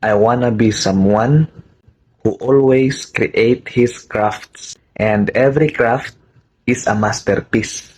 I wanna be someone who always create his crafts, and every craft is a masterpiece.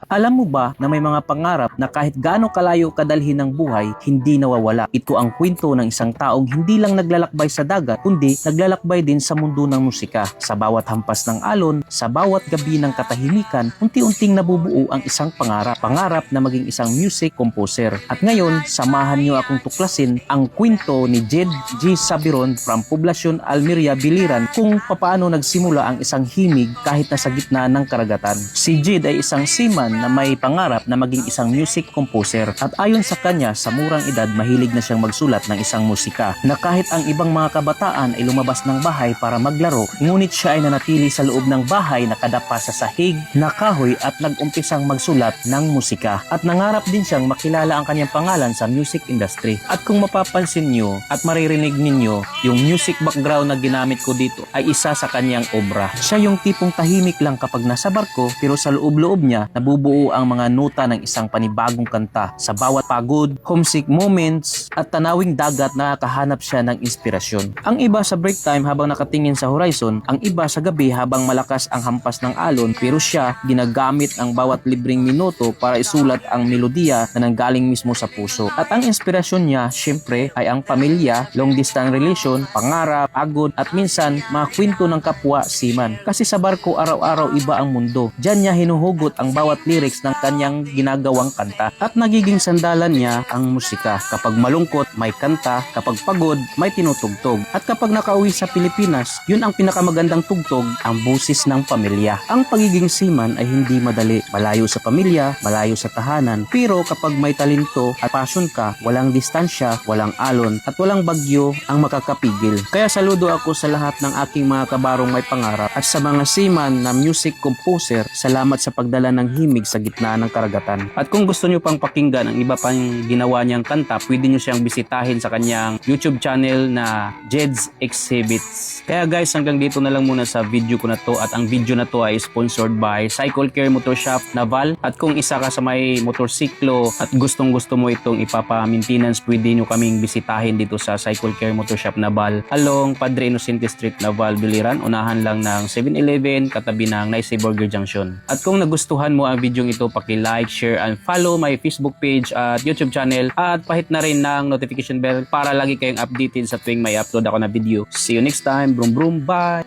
Alam mo ba na may mga pangarap na kahit gaano kalayo kadalhin ng buhay, hindi nawawala? Ito ang kwento ng isang taong hindi lang naglalakbay sa dagat, kundi naglalakbay din sa mundo ng musika. Sa bawat hampas ng alon, sa bawat gabi ng katahimikan, unti-unting nabubuo ang isang pangarap. Pangarap na maging isang music composer. At ngayon, samahan niyo akong tuklasin ang kwento ni Jed G. Sabiron from Poblacion Almeria, Biliran, kung papaano nagsimula ang isang himig kahit nasa gitna ng karagatan. Si Jed ay isang seaman na may pangarap na maging isang music composer, at ayon sa kanya, sa murang edad mahilig na siyang magsulat ng isang musika na kahit ang ibang mga kabataan ay lumabas ng bahay para maglaro, ngunit siya ay nanatili sa loob ng bahay nakadapa sa sahig na kahoy at nag-umpisang magsulat ng musika, at nangarap din siyang makilala ang kanyang pangalan sa music industry. At kung mapapansin nyo at maririnig ninyo, yung music background na ginamit ko dito ay isa sa kanyang obra. Siya yung tipong tahimik lang kapag nasa barko, pero sa loob-loob niya nabubuo ang mga nota ng isang panibagong kanta. Sa bawat pagod, homesick moments at tanawing dagat, nakakahanap siya ng inspirasyon. Ang iba sa break time habang nakatingin sa horizon, ang iba sa gabi habang malakas ang hampas ng alon, pero siya ginagamit ang bawat libreng minuto para isulat ang melodiya na nanggaling mismo sa puso. At ang inspirasyon niya, syempre, ay ang pamilya, long distance relation, pangarap, pagod, at minsan mga kwento ng kapwa seaman. Kasi sa barko araw-araw iba ang mundo. Diyan niya hinuhugot ang bawat lyrics ng kanyang ginagawang kanta, at nagiging sandalan niya ang musika. Kapag malungkot, may kanta; kapag pagod, may tinutugtog. At kapag nakauwi sa Pilipinas, yun ang pinakamagandang tugtog, ang busis ng pamilya. Ang pagiging seaman ay hindi madali. Malayo sa pamilya, malayo sa tahanan. Pero kapag may talento at passion ka, walang distansya, walang alon, at walang bagyo ang makakapigil. Kaya saludo ako sa lahat ng aking mga kabarong may pangarap, at sa mga seaman na music composer, salamat sa pagdala ng himig sa gitna ng karagatan. At kung gusto nyo pang pakinggan ang iba pang ginawa niyang kanta, pwede nyo siyang bisitahin sa kanyang YouTube channel na Jed's Exhibits. Kaya guys, hanggang dito na lang muna sa video ko na to, at ang video na to ay sponsored by Cycle Care Motor Shop Naval. At kung isa ka sa may motorsiklo at gustong gusto mo itong ipapa-maintenance, pwede nyo kaming bisitahin dito sa Cycle Care Motor Shop Naval along Padre Inocente Street, Naval, Biliran. Unahan lang ng 7-Eleven, katabi ng Nice Burger Junction. At kung nagustuhan mo ang video ito, paki-like, share, and follow my Facebook page at YouTube channel, at pahit na rin ng notification bell para lagi kayong updated sa tuwing may upload ako na video. See you next time. Brum brum, bye!